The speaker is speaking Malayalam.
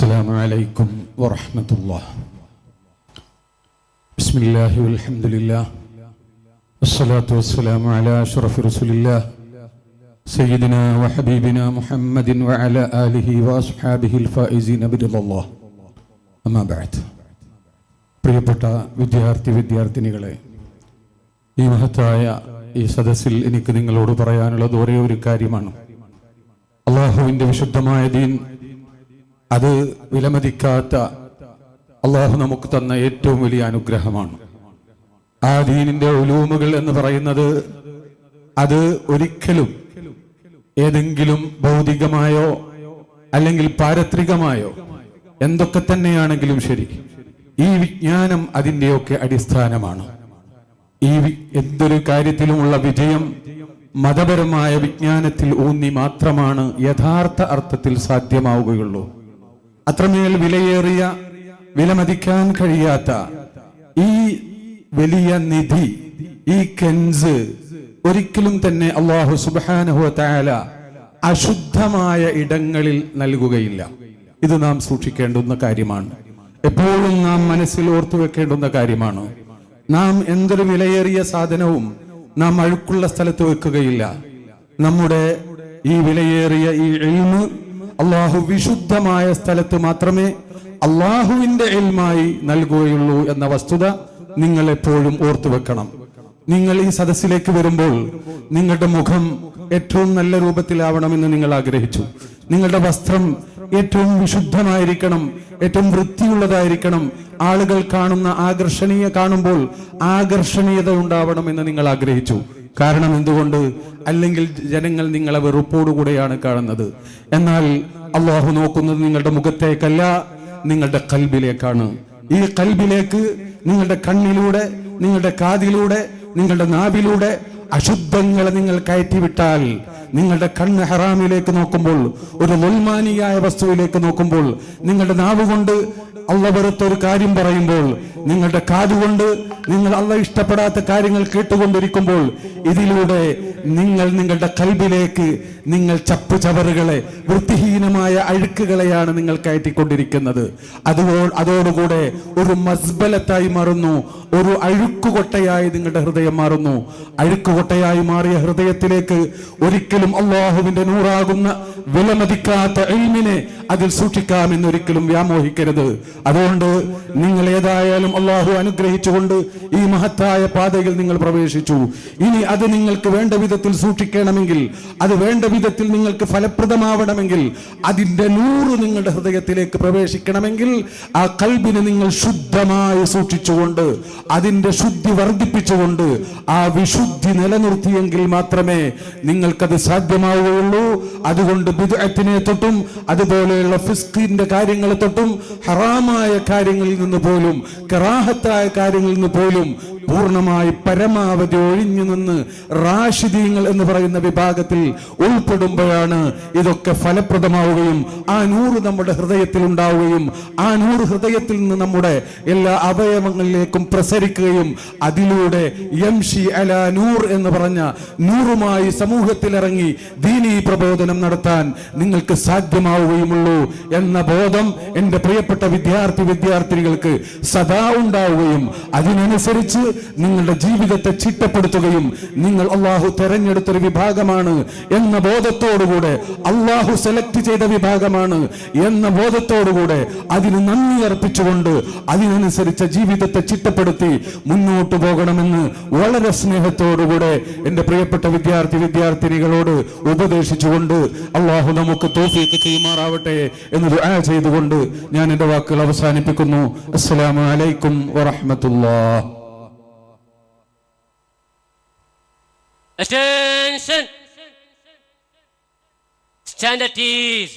السلام عليكم ورحمة الله. بسم الله والحمد لله والصلاة والسلام على أشرف رسول الله سيدنا وحبيبنا محمد وعلى آله وأصحابه الفائزين برضا الله. أما بعد. പ്രിയപ്പെട്ട വിദ്യാർത്ഥിനികളെ, ഈ മഹത്തായ ഈ സദസ്സിൽ എനിക്ക് നിങ്ങളോട് പറയാനുള്ളത് ഒരേ ഒരു കാര്യമാണ്. അള്ളാഹുവിൻ്റെ വിശുദ്ധമായ ദീൻ, അത് വിലമതിക്കാത്ത അള്ളാഹു നമുക്ക് തന്ന ഏറ്റവും വലിയ അനുഗ്രഹമാണ്. ആ ദീനിന്റെ ഉലൂമുകൾ എന്ന് പറയുന്നത് അത് ഒരിക്കലും ഏതെങ്കിലും ഭൗതികമായോ അല്ലെങ്കിൽ പാരത്രികമായോ എന്തൊക്കെ തന്നെയാണെങ്കിലും ശരി, ഈ വിജ്ഞാനം അതിൻ്റെയൊക്കെ അടിസ്ഥാനമാണ്. ഈ എന്തൊരു കാര്യത്തിലുമുള്ള വിജയം മതപരമായ വിജ്ഞാനത്തിൽ ഊന്നി മാത്രമാണ് യഥാർത്ഥ അർത്ഥത്തിൽ സാധ്യമാവുകയുള്ളൂ. അത്രമേൽ വിലയേറിയ, വിലമതിക്കാൻ കഴിയാത്ത ഈ വലിയ നിധി, ഈ കെൻസ് ഒരിക്കലും തന്നെ അല്ലാഹു സുബ്ഹാനഹു വ തആല അശുദ്ധമായ ഇടങ്ങളിൽ നൽകുകയില്ല. ഇത് നാം സൂക്ഷിക്കേണ്ടുന്ന കാര്യമാണ്. എപ്പോഴും നാം മനസ്സിൽ ഓർത്തു വെക്കേണ്ടുന്ന കാര്യമാണ്. നാം എന്തൊരു വിലയേറിയ സാധനവും നാം അഴുക്കുള്ള സ്ഥലത്ത് വെക്കുകയില്ല. നമ്മുടെ ഈ വിലയേറിയ ഈ ഇൽമ് അള്ളാഹു വിശുദ്ധമായ സ്ഥലത്ത് മാത്രമേ അള്ളാഹുവിന്റെ ഇൽമായി നൽകുകയുള്ളൂ എന്ന വസ്തുത നിങ്ങൾ എപ്പോഴും ഓർത്തു വെക്കണം. നിങ്ങൾ ഈ സദസ്സിലേക്ക് വരുമ്പോൾ നിങ്ങളുടെ മുഖം ഏറ്റവും നല്ല രൂപത്തിലാവണമെന്ന് നിങ്ങൾ ആഗ്രഹിച്ചു. നിങ്ങളുടെ വസ്ത്രം ഏറ്റവും വിശുദ്ധമായിരിക്കണം, ഏറ്റവും വൃത്തിയുള്ളതായിരിക്കണം. ആളുകൾ കാണുമ്പോൾ ആകർഷണീയത ഉണ്ടാവണമെന്ന് നിങ്ങൾ ആഗ്രഹിച്ചു. കാരണം എന്തുകൊണ്ട്? അല്ലെങ്കിൽ ജനങ്ങൾ നിങ്ങളെ വെറുപ്പോടുകൂടെയാണ് കാണുന്നത്. എന്നാൽ അള്ളാഹു നോക്കുന്നത് നിങ്ങളുടെ മുഖത്തേക്കല്ല, നിങ്ങളുടെ കൽബിലേക്കാണ്. ഈ കൽബിലേക്ക് നിങ്ങളുടെ കണ്ണിലൂടെ, നിങ്ങളുടെ കാതിലൂടെ, നിങ്ങളുടെ നാവിലൂടെ അശുദ്ധങ്ങളെ നിങ്ങൾ കയറ്റിവിട്ടാൽ, നിങ്ങളുടെ കണ്ണ് ഹറാമിലേക്ക് നോക്കുമ്പോൾ, ഒരു നുൽമാനിയായ വസ്തുവിലേക്ക് നോക്കുമ്പോൾ, നിങ്ങളുടെ നാവ് കൊണ്ട് അള്ള വെറുത്തൊരു കാര്യം പറയുമ്പോൾ, നിങ്ങളുടെ കാതുകൊണ്ട് നിങ്ങൾ അള്ള ഇഷ്ടപ്പെടാത്ത കാര്യങ്ങൾ കേട്ടുകൊണ്ടിരിക്കുമ്പോൾ, ഇതിലൂടെ നിങ്ങൾ നിങ്ങളുടെ കൽബിലേക്ക് നിങ്ങൾ ചപ്പുചവറുകളെ, വൃത്തിഹീനമായ അഴുക്കുകളെയാണ് നിങ്ങൾ കയറ്റിക്കൊണ്ടിരിക്കുന്നത്. അതോടുകൂടെ ഒരു മസ്ബലത്തായി മാറുന്നു, ഒരു അഴുക്കുകൊട്ടയായി നിങ്ങളുടെ ഹൃദയം മാറുന്നു. അഴുക്കുകൊട്ടയായി മാറിയ ഹൃദയത്തിലേക്ക് ഒരിക്കലും അള്ളാഹുവിന്റെ നൂറാകുന്ന വിലമതിക്കാത്ത ഇൽമിനെ അതിൽ സൂക്ഷിക്കാമെന്നൊരിക്കലും വ്യാമോഹിക്കരുത്. അതുകൊണ്ട് നിങ്ങൾ ഏതായാലും അള്ളാഹു അനുഗ്രഹിച്ചുകൊണ്ട് ഈ മഹത്തായ പാതയിൽ നിങ്ങൾ പ്രവേശിച്ചു. ഇനി അത് നിങ്ങൾക്ക് വേണ്ട വിധത്തിൽ സൂക്ഷിക്കണമെങ്കിൽ, അത് വേണ്ട വിധത്തിൽ നിങ്ങൾക്ക് ഫലപ്രദമാവണമെങ്കിൽ, അതിന്റെ നൂറ് നിങ്ങളുടെ ഹൃദയത്തിലേക്ക് പ്രവേശിക്കണമെങ്കിൽ, ആ കൽബിനെ നിങ്ങൾ ശുദ്ധമായി സൂക്ഷിച്ചുകൊണ്ട്, അതിന്റെ ശുദ്ധി വർദ്ധിപ്പിച്ചുകൊണ്ട്, ആ വിശുദ്ധി നിലനിർത്തിയെങ്കിൽ മാത്രമേ നിങ്ങൾക്കത് സാധ്യമാവുകയുള്ളൂ. അതുകൊണ്ട് ബിദ്അത്തിനെ തൊട്ടും അതുപോലെയുള്ള ഫിസ്ഖിന്റെ കാര്യങ്ങളെ തൊട്ടും ഹറാമായ കാര്യങ്ങളിൽ നിന്ന് പോലും, കറാഹത്തായ കാര്യങ്ങളിൽ നിന്ന് പോലും പൂർണ്ണമായി പരമാവധി ഒഴിഞ്ഞു നിന്ന് റാഷിദീങ്ങൾ എന്ന് പറയുന്ന വിഭാഗത്തിൽ ഉൾപ്പെടുമ്പോഴാണ് ഇതൊക്കെ ഫലപ്രദമാവുകയും ആ നൂറ് നമ്മുടെ ഹൃദയത്തിൽ ഉണ്ടാവുകയും ആ നൂറ് ഹൃദയത്തിൽ നിന്ന് നമ്മുടെ എല്ലാ അവയവങ്ങളിലേക്കും പ്രസരിക്കുകയും അതിലൂടെ യംഷി അലാ നൂർ എന്ന് പറഞ്ഞ നൂറുമായി സമൂഹത്തിലിറങ്ങി ദീനീ പ്രബോധനം നടത്താൻ നിങ്ങൾക്ക് സാധ്യമാവുകയുമുള്ളൂ എന്ന ബോധം എൻ്റെ പ്രിയപ്പെട്ട വിദ്യാർത്ഥിനികൾക്ക് സദാ ഉണ്ടാവുകയും അതിനനുസരിച്ച് നിങ്ങളുടെ ജീവിതത്തെ ചിട്ടപ്പെടുത്തുകയും, നിങ്ങൾ അള്ളാഹു തെരഞ്ഞെടുത്തൊരു വിഭാഗമാണ് എന്ന ബോധത്തോടുകൂടെ, അള്ളാഹു സെലക്ട് ചെയ്ത വിഭാഗമാണ് എന്ന ബോധത്തോടുകൂടെ, അതിന് നന്ദി അർപ്പിച്ചുകൊണ്ട് അതിനനുസരിച്ച ജീവിതത്തെ ചിട്ടപ്പെടുത്തി മുന്നോട്ട് പോകണമെന്ന് വളരെ സ്നേഹത്തോടുകൂടെ എൻ്റെ പ്രിയപ്പെട്ട വിദ്യാർത്ഥിനികളോട് ഉപദേശിച്ചുകൊണ്ട് അള്ളാഹു നമുക്ക് തൗഫീഖ് ചെയ്യുമാറാവട്ടെ എന്ന് ദുആ ചെയ്തുകൊണ്ട് ഞാൻ എൻ്റെ വാക്കുകൾ അവസാനിപ്പിക്കുന്നു. അസ്സലാമു അലൈക്കും വറഹ്മത്തുള്ളാഹി. Attention! Stand at ease.